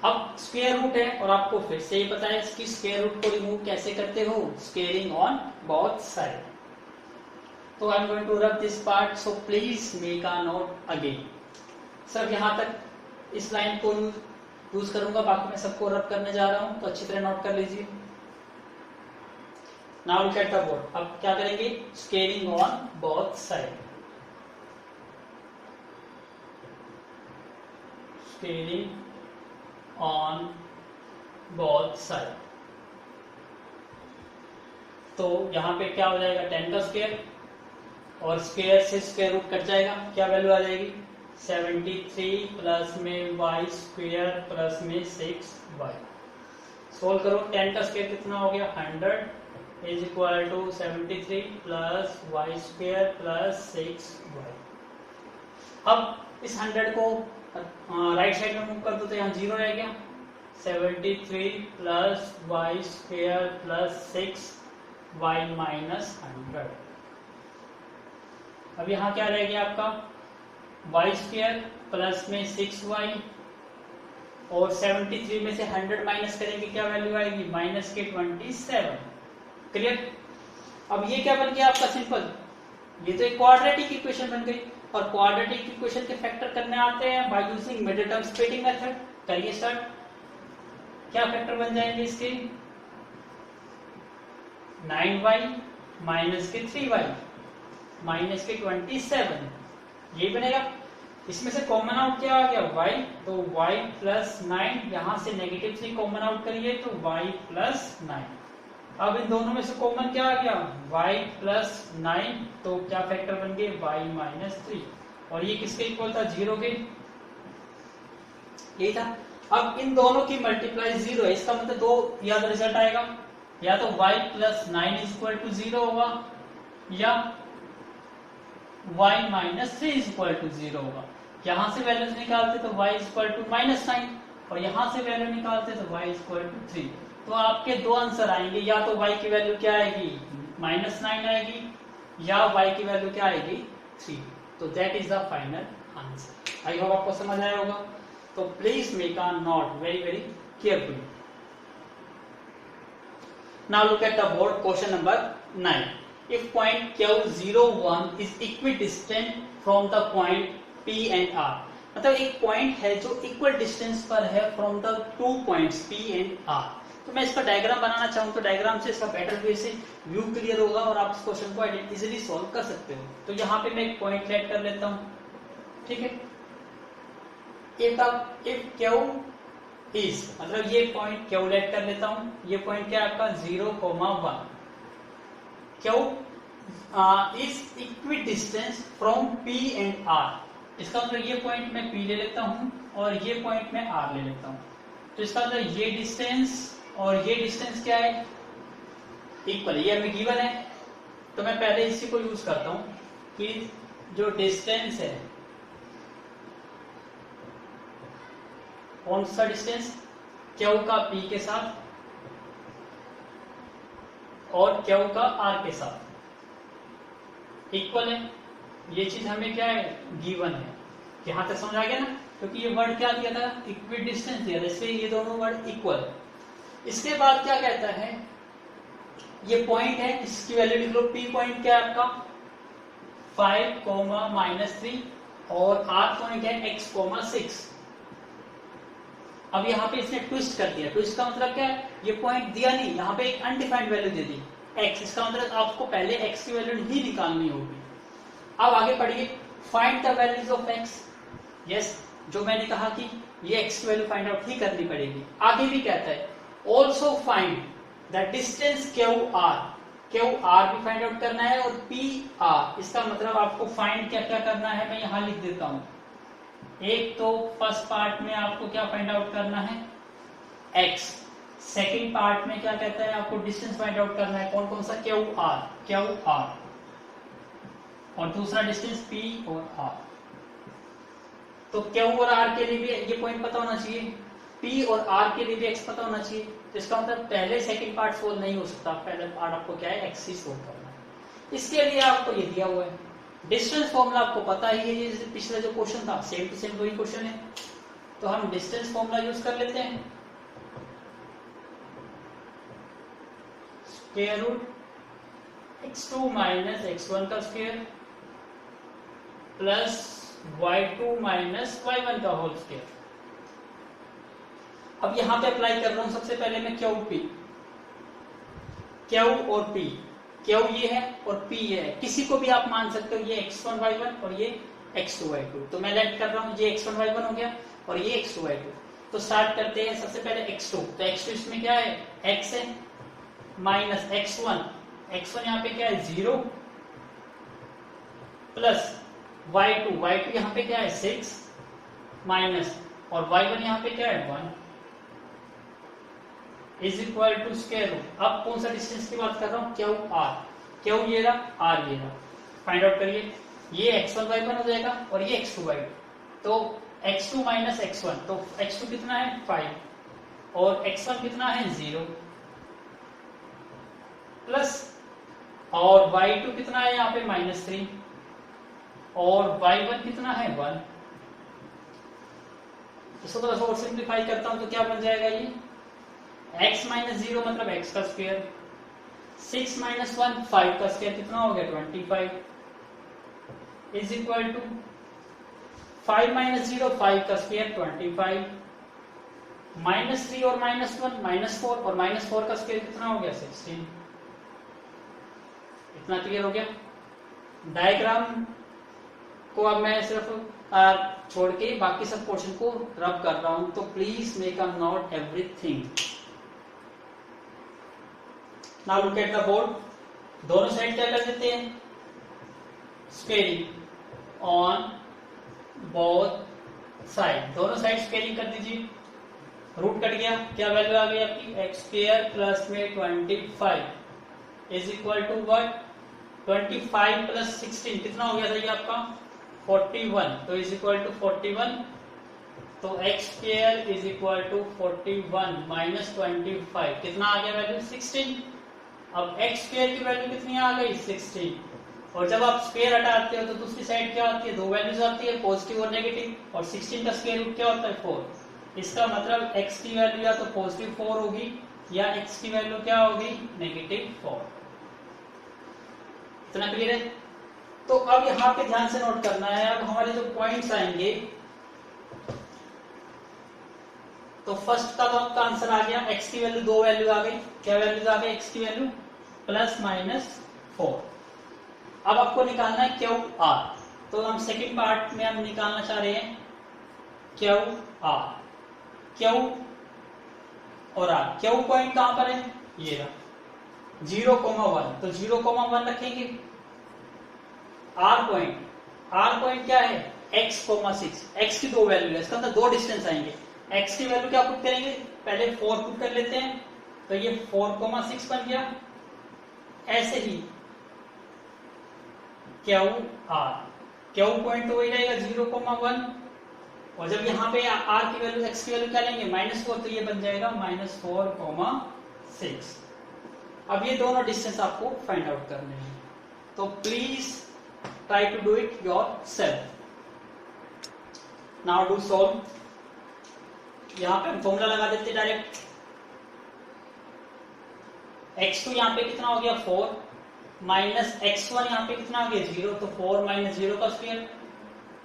अब स्क्वायर रूट है और आपको फिर से ही पता है इसकी स्क्वायर रूट को रिमूव कैसे करते हो, स्क्वेयरिंग ऑन बोथ साइड। तो I am going to rub this part, so please make a note again. Sir यहाँ तक इस लाइन को यूज करूंगा, बाकी मैं सबको रब करने जा रहा हूं, तो अच्छी तरह नोट कर लीजिए। Now look at the board. अब क्या करेंगे squaring on both side, squaring on both side. तो यहां पे क्या हो जाएगा 10 का स्क्वायर और स्क्वायर से स्क्वायर रूट कट जाएगा, क्या वैल्यू आ जाएगी 73 प्लस में y स्क्वायर प्लस में 6y। सोल्व करो, 10 का स्क्वायर कितना हो गया 100 is equal to 73 plus y square plus 6y। अब इस 100 को राइट साइड में मूव कर दो तो यहाँ 0 रह गया, 73 plus y square plus 6y minus 100। अब यहाँ क्या रह गया आपका y स्क्वायर प्लस में 6y और 73 में से 100 माइनस करेंगे, क्या वैल्यू आएगी, माइनस के 27। क्लियर। अब ये क्या बन गया आपका, सिंपल, ये तो एक क्वाड्रेटिक इक्वेशन बन गई। और क्वाड्रेटिक इक्वेशन के फैक्टर करने आते हैं by using middle term splitting method. करिए स्टार्ट। क्या फैक्टर बन जाएंगे इसके, 9y माइनस के 3y माइनस के 27, ये बनेगा। इसमें से कॉमन आउट क्या आ गया, y, तो y प्लस 9, यहां से नेगेटिव 3 कॉमन आउट करिए तो y प्लस 9। अब इन दोनों में से कॉमन क्या आ गया, y प्लस 9, तो क्या फैक्टर बन गए, y माइनस 3। और ये किसके इक्वल था, 0 के, यही था। अब इन दोनों की मल्टीप्लाई 0 है, इसका मतलब दो या तो रिजल्ट आएगा, या तो y plus 9 is equal to 0 होगा, या y minus 3 is equal to 0 होगा। यहां से वैल्यूज निकालते तो y is equal to minus 9, और यहां से वैल्यू निकालते तो y इज इक्वल टू 3। तो आपके दो आंसर आएंगे, या तो y की वैल्यू क्या आएगी, माइनस 9 आएगी, या y की वैल्यू क्या आएगी, 3। तो that is the final answer. I hope आपको समझ आया होगा। तो please make a note very very carefully. Now look at the board question number 9. If point Q01 is equidistant from the point P and R, मतलब एक पॉइंट है जो इक्वल डिस्टेंस पर है from the two points P and R। तो मैं इसका डायग्राम बनाना चाहूँ तो डायग्राम से इसका बेटर वे से व्यू क्लियर होगा और आप इस क्वेश्चन को इजीली सॉल्व कर सकते हो। तो यहाँ पे मैं एक पॉइंट सेलेक्ट कर लेता हूँ, ठीक है। इफ Q इज, मतलब ये पॉइंट क्यू लेट कर लेता हूं, ये पॉइंट क्या है आपका 0,1। Q is equidistance from P and R। इसका मतलब ये पॉइंट मैं P ले लेता हूं और ये पॉइंट मैं R ले लेता हूं। तो इसका मतलब ये डिस्टेंस और ये डिस्टेंस क्या है, इक्वल है, ये हमें गिवन है। तो मैं पहले इसी को यूज करता हूं कि जो डिस्टेंस है, कौन सा डिस्टेंस, क्यू का P के साथ और क्यू का R के साथ इक्वल है। ये चीज हमें क्या है, गिवन है। यहां तक समझ आ गया ना, क्योंकि ये वर्ड क्या दिया था, इक्वि डिस्टेंस दिया था, इसलिए ये दोनों वर्ड इक्वल। इसके बाद क्या कहता है, ये पॉइंट है, इसकी वैल्यू लिख लो। P पॉइंट क्या है आपका 5,-3 और R पॉइंट है x,6। अब यहाँ पे इसने ट्विस्ट कर दिया। ट्विस्ट का मतलब क्या है, ये पॉइंट दिया नहीं, यहाँ पे एक अनडिफाइंड वैल्यू दे दी x। इसका मतलब आपको पहले x की वैल्यू ही निकालनी होगी। अब आगे पढ़िए, find the values of x। Yes, जो मैंने कहा कि ये x की वैल्यू फाइंड आउट ही करनी पड़ेगी। आगे भी कहता है also find the distance QR। QR भी फाइंड आउट करना है और PR। इसका मतलब आपको फाइंड क्या क्या करना है, मैं यहाँ लिख देता हूँ। एक तो फर्स्ट पार्ट में आपको क्या फाइंड आउट करना है, x। सेकंड पार्ट में क्या कहता है, आपको डिस्टेंस फाइंड आउट करना है, कौन कौन सा, QR। और दूसरा डिस्टेंस P और R। तो Q और R के लिए भी ये पॉइंट पता होना चाहिए, P और R के लिए भी x पता होना चाहिए। तो इसका मतलब पहले सेकंड पार्ट सोल्व नहीं हो सकता, पहले पार्ट आपको क्या है, x ही सोल्व करना है। इसके लिए आपको ये दिया हुआ है डिस्टेंस फॉर्मूला, आपको पता ही है, ये पिछला जो क्वेश्चन था सेम टू सेम वही क्वेश्चन है। तो हम डिस्टेंस फॉर्मूला यूज कर लेते हैं, square root x2 minus x1 का square plus y2 minus y1 का होल स्क्वायर। अब यहां पे अप्लाई कर रहा हूं, सबसे पहले मैं Q और P, Q ये है और P ये है, किसी को भी आप मान सकते हो, ये x1 y1 और ये x2 y2। तो मैं लेट कर रहा हूँ, ये x1 y1 हो गया और ये x2 y2। तो स्टार्ट करते हैं सबसे पहले x2। तो x2 इसमें क्या है, x है, माइनस x1 यहाँ पे क्या है 0, प्लस y2 यहाँ पे क्या है 6, माइनस और y1 यहाँ पे क्या है 1 is equal to square root. अब कौन सा डिस्टेंस की बात कर रहा हूँ, क्यू ये रहा, R ये रहा। फाइंड आउट करिए, ये x1 y1 हो जाएगा और ये x2 y2। तो x2 माइनस x1, तो x2 कितना है 5 और x1 कितना है 0, प्लस और y2 कितना है यहाँ पे -3 और y1 कितना है 1। इसको थोड़ा सा और सिंप्लीफाई करता हूं तो क्या बन जाएगा ये x माइनस 0 मतलब x का स्क्वायर, 6 माइनस 1 5 का स्क्वायर कितना हो गया 25 इज इक्वल टू 5 माइनस 0 5 का स्क्वायर 25 माइनस 3 और माइनस 1 माइनस 4 और माइनस 4 का स्क्वायर कितना हो गया 16। इतना क्लियर हो गया। डायग्राम को अब मैं सिर्फ छोड़ के बाकी सब पोर्शन को रब कर रहा हूं, तो please make a note everything. Now look at the board. दोनों साइड क्या कर देते हैं स्क्वेयरिंग ऑन बोथ साइड, दोनों साइड स्क्वेयरिंग कर दीजिए। रूट कट गया, क्या वैल्यू आ गई आपकी एक्स स्क्वायर प्लस में 25 is equal to what 25 plus 16 कितना हो गया था ये आपका 41, तो इज इक्वल टू 41, तो x square is equal to 41 minus 25 कितना आ गया वैल्यू 16। अब एक्स स्क्वायर की वैल्यू कितनी आ गई 16, और जब आप स्क्वायर हटाते हो तो दूसरी साइड क्या आती है दो वैल्यूज आती है पॉजिटिव और नेगेटिव, और 16 का स्क्वायर रूट क्या होता है 4। इसका मतलब x की वैल्यू या तो पॉजिटिव 4 होगी या x की वैल्यू क्या होगी नेगेटिव 4। इतना क्लियर है। तो अब यहाँ पे ध्यान से नोट करना है, अब हमारे जो पॉइंट्स आएंगे, तो फर्स्ट का तो आपका आंसर आ गया x की वैल्यू दो वैल्यू आ गई, क्या वैल्यूज आ गई x की वैल्यू प्लस माइनस 4। अब आपको निकालना है क्यू आर, तो हम सेकंड पार्ट में हम निकालना चाह रहे हैं क्यू आर, क्यू और आर। क्यू पॉइंट कहां पर है ये रहा 0,1, तो 0,1 रखेंगे। आर पॉइंट क्या है x,6, x की दो वैल्यू है, इसका अंदर दो डिस्टेंस आएंगे। x की वैल्यू क्या पुट करेंगे पहले 4 पुट कर लेते हैं, तो ये 4,6 बन गया। ऐसे ही क्यू पॉइंट तो वही रहेगा 0,1, और जब यहाँ पे r की वैल्यू x की वैल्यू क्या लेंगे -4, तो ये बन जाएगा -4,6। अब ये दोनों डिस्टेंस आपको फाइंड आउट करने हैं, तो please try to do it yourself. Now do solve. यहाँ पे हम फॉर्मूला लगा देते डायरेक्ट। x2 यहाँ पे कितना हो गया 4 माइनस x1 यहाँ पे कितना हो गया 0, तो 4 माइनस 0 का स्क्वायर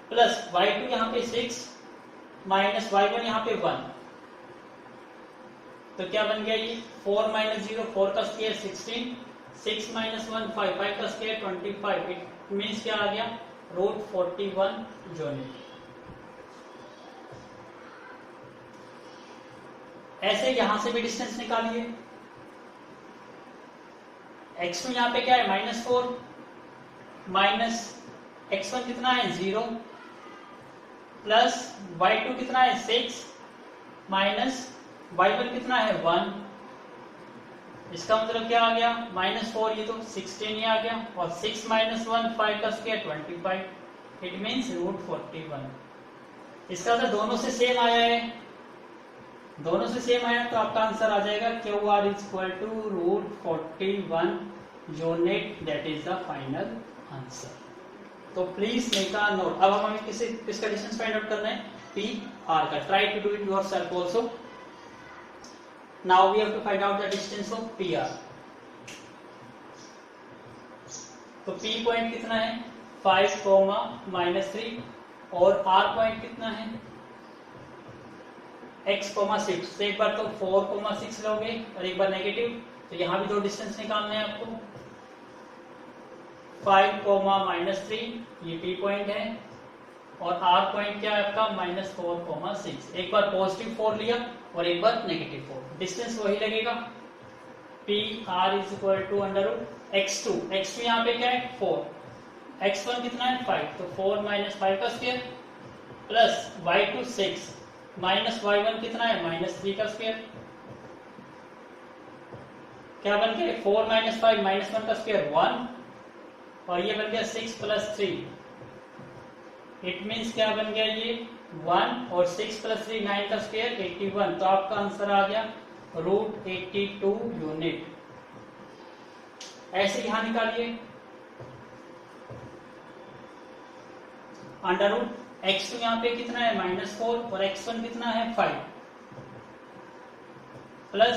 प्लस y2 यहाँ पे 6 माइनस y1 यहाँ पे 1, तो क्या बन गया ये 4 माइनस 0 4 का स्क्वायर 16, 6 माइनस 1 5 5 का स्क्वायर 25, इट मीन्स क्या आ गया √41 यूनिट। ऐसे यहां से भी डिस्टेंस निकालिए। x2 यहाँ पे क्या है -4 माइनस x1 कितना है 0 प्लस y2 कितना है 6 माइनस y1 कितना है 1, इसका मतलब क्या आ गया -4, ये तो 16 ही आ गया, और 6 माइनस 1 5 का स्क्वायर 25, इट मीन्स √41। इसका मतलब दोनों से सेम आया है, दोनों से सेम आया तो आपका आंसर आ जाएगा Q R is equal to √41 unit, that is the final answer. तो प्लीज मेक अ नोट। अब हमें किसका डिस्टेंस फाइंड आउट करना है पी आर का। Try to do it yourself also. Now we have to find out the distance of P R. तो पी पॉइंट कितना है 5, -3, और आर पॉइंट कितना है x,6, तो एक बार तो 4,6 लोगे और एक बार नेगेटिव, तो यहां भी दो डिस्टेंस निकालने हैं आपको। 5,-3 ये p पॉइंट है, और r पॉइंट क्या है आपका -4,6, एक बार पॉजिटिव 4 लिया और एक बार नेगेटिव 4, डिस्टेंस वही लगेगा। P R is equal to x2 यहाँ पे क्या है 4, x1 कितना है 5, तो 4 माइनस 5 का square plus y2 6 minus y1 कितना है -3 का स्क्वायर, क्या बन गया 4 माइनस 5 -1 का स्क्वायर 1, और ये बन गया 6 प्लस 3, इट मीन्स क्या बन गया ये 1, और 6 प्लस 3 9 का स्क्वायर 81, तो आपका आंसर आ गया √82 यूनिट। ऐसे यहां निकालिए x2 यहाँ पे कितना है -4 और x1 कितना है 5 प्लस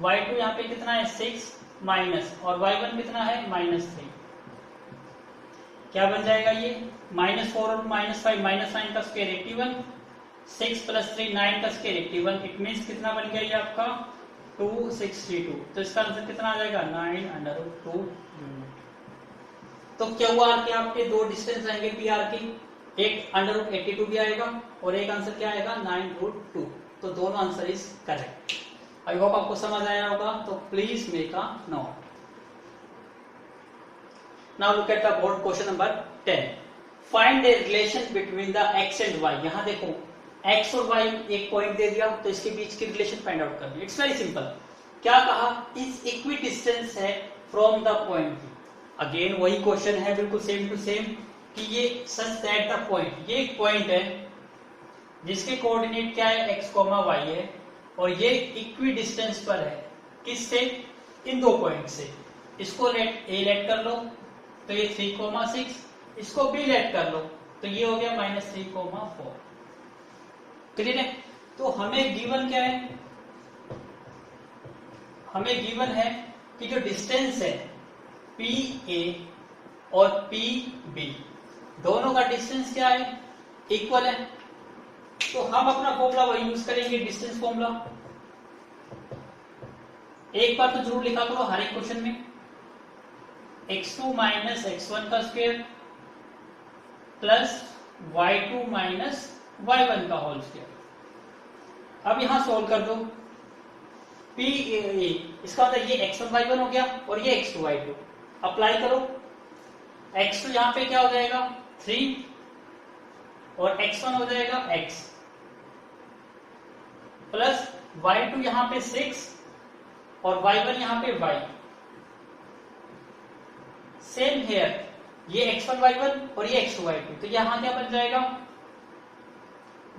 y2 यहाँ पे कितना है 6 माइनस और y1 कितना है -3। क्या बन जाएगा ये -4 और -5 -9 का स्क्वायर 81, 6 + 3 9 का स्क्वायर 81। इट मीन्स कितना बन गया ये आपका 262। तो इसका आंसर कितना आ जाएगा 9√2। तो QR के आपके दो डिस्टेंस रहेंगे PR की, एक √82 भी आएगा और एक आंसर क्या आएगा 9√2। तो दोनों answer is correct. I hope आपको समझ आया होगा। तो please make a note. Now look at the board question number 10। Find the relation between the x and y। यहां देखो x और y एक पॉइंट दे दिया, तो इसके बीच की रिलेशन फाइंड आउट करनी। It's very simple. क्या कहा इज इक्वी डिस्टेंस है फ्रॉम द पॉइंट। अगेन वही क्वेश्चन है, बिल्कुल सेम टू सेम, कि ये सच दैट द पॉइंट, ये एक पॉइंट है जिसके कोऑर्डिनेट क्या है x, y है और ये इक्वी डिस्टेंस पर है। किससे? इन दो पॉइंट से। इसको लेट a लेट कर लो तो ये 3,6, इसको b लेट कर लो तो ये हो गया -3,4। क्लियर है? तो हमें गिवन क्या है? हमें गिवन है कि जो डिस्टेंस है PA और PB दोनों का डिस्टेंस क्या है? इक्वल है। तो हम अपना फॉर्मूला वही यूज करेंगे, डिस्टेंस फॉर्मूला। एक बार तो जरूर लिखा करो हर एक क्वेश्चन में, x2 माइनस x1 का square plus y2 minus y1 का होल स्क्वायर। अब यहां सोल्व कर दो। PA इसका मतलब ये x1 y1 हो गया और ये x2 y2। अप्लाई करो। x2 यहां पे क्या हो जाएगा 3 और x1 हो जाएगा x प्लस y2 यहां पे 6 और y1 यहां पे y। सेम हेयर, ये x1 y1 और ये x2 y2। तो यहां क्या बन जाएगा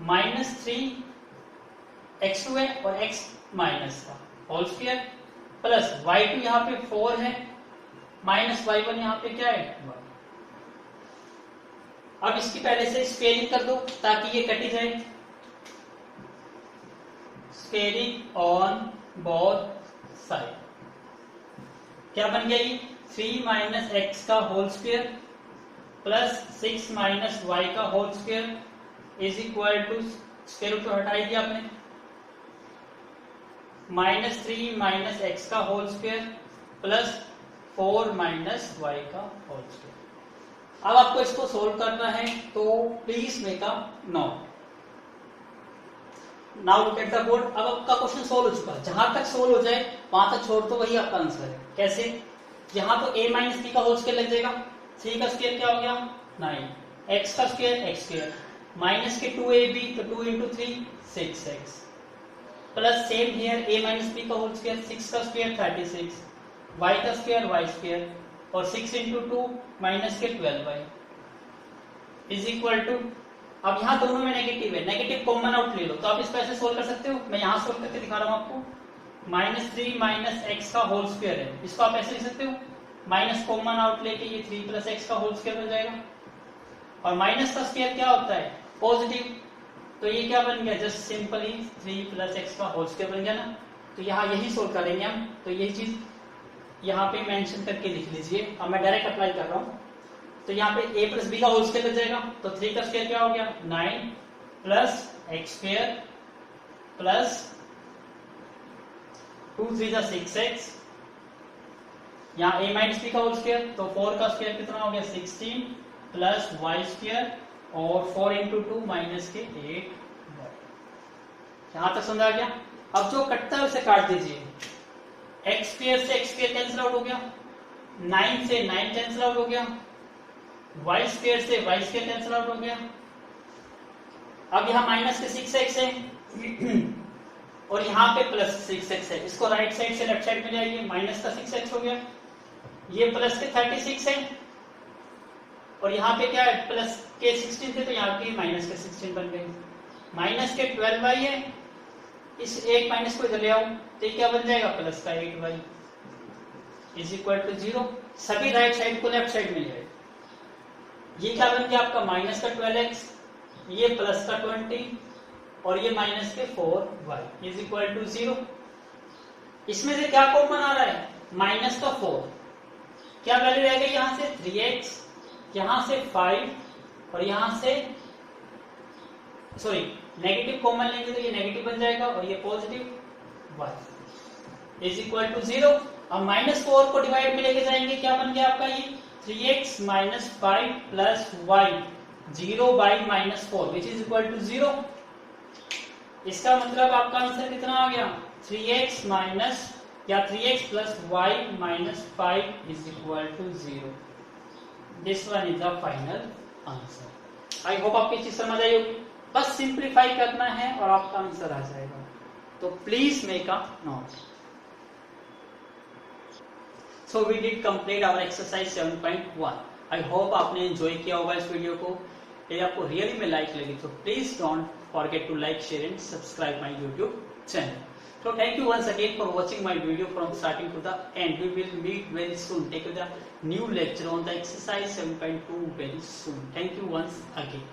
-3 x2 है और x माइनस का होल स्क्वायर प्लस y2 यहां पे 4 है माइनस y1 यहां पे क्या है 1। अब इसकी पहले से स्क्वेयरिंग कर दो ताकि ये कटी जाए। Squaring on both side. क्या बन गया ये 3 माइनस x का whole square plus 6 minus y का whole square is equal to, square root हटाई दिया आपने, -3 माइनस x का whole square plus 4 minus y का होल स्क्वायर। अब आपको इसको सोल्व करना है तो please make a note. Now look at the board. अब आपका क्वेश्चन सोल्व हो चुका है। जहां तक सोल्व हो जाए वहां तक छोड़ तो वही आपका आंसर है। कैसे? यहां तो a माइनस b का होल स्क्वायर लग जाएगा। 3 का स्क्वायर क्या हो गया 9, x का स्क्वायर x स्क्वायर माइनस के 2ab तो 2 × 3 6x plus same here a minus b का होल स्क्वायर 6 का स्क्वायर 36, y का स्क्वायर y स्क्वायर और 6 × 2 माइनस के 12y इज इक्वल टू। अब यहाँ दोनों में नेगेटिव है, नेगेटिव कॉमन आउट ले लो। तो आप इसको ऐसे सोल्व कर सकते हो। मैं यहाँ सोल्व करके दिखा रहा हूँ आपको। -3 माइनस x का होल स्क्वायर है, इसको आप ऐसे लिख सकते हो। माइनस कॉमन आउट लेके ये 3 + x का होल स्क्वायर बन जाएगा और माइनस का स्क्वायर क्या होता है पॉजिटिव। तो ये क्या बन गया जस्ट सिंपली 3 + x का होल स्क्वायर बन गया ना। तो यहाँ यही सोल्व करेंगे हम। तो यही चीज यहाँ पे मेंशन करके लिख लीजिए। अब मैं डायरेक्ट अप्लाई कर रहा हूँ। तो यहाँ पे a + b का होल स्क्वायर लग जाएगा। तो 3 का स्क्वायर क्या हो गया 9 plus x square plus 2 × 3 = 6x। यहाँ a माइनस b का होल स्क्वायर तो 4 का स्क्वायर कितना हो गया 16 प्लस y स्क्वायर और 4 × 2 माइनस के 8y। यहां तक समझ आ गया? अब जो कटता है उसे काट दीजिए। x स्क्वायर से x स्क्वायर कैंसिल आउट हो गया, 9 से 9 कैंसिल आउट हो गया, y स्क्वायर से y स्क्वायर कैंसिल आउट हो गया। अब यहाँ माइनस के 6x है और यहाँ पे प्लस 6x है। इसको राइट साइड से लेफ्ट साइड में जाइए, माइनस का 6x हो गया। ये प्लस के 36 है और यहाँ पे क्या है प्लस के 16 थे तो यहाँ पे माइनस के 16 बन गए। माइनस के 12y है, इस एक माइनस को इधर ले आओ तो ये क्या बन जाएगा प्लस का 8y इज इक्वल टू 0। सभी राइट साइड को लेफ्ट साइड में ले आए। ये क्या बन गया आपका माइनस का 12x ये प्लस का 20 और ये माइनस के 4y इज इक्वल टू 0। इसमें से क्या कॉमन आ रहा है? माइनस का 4। क्या वैल्यू रहेगा यहां से? 3x, यहां से 5 और यहां से सॉरी नेगेटिव कॉमन लेंगे तो ये नेगेटिव बन जाएगा और ये positive y is equal to 0। अब -4 को डिवाइड में लेके जाएंगे, क्या बन गया आपका ये 3x minus 5 plus y 0 by -4 which is equal to 0। इसका मतलब आपका आंसर कितना आ गया? 3x माइनस या 3x plus y minus 5 is equal to 0। This one is the final answer. I hope आपकी चीज समझ आई होगी। बस सिंप्लीफाई करना है और आपका आंसर आ जाएगा। तो please make a note. So we did complete our exercise 7.1। I hope आपने एंजॉय किया होगा इस वीडियो को। यदि आपको रियली में लाइक लगी तो please don't forget to like, share and subscribe my YouTube channel. So thank you once again for watching my video from starting to the end. We will meet very soon. Take the new lecture on the exercise 7.2 very soon. Thank you once again.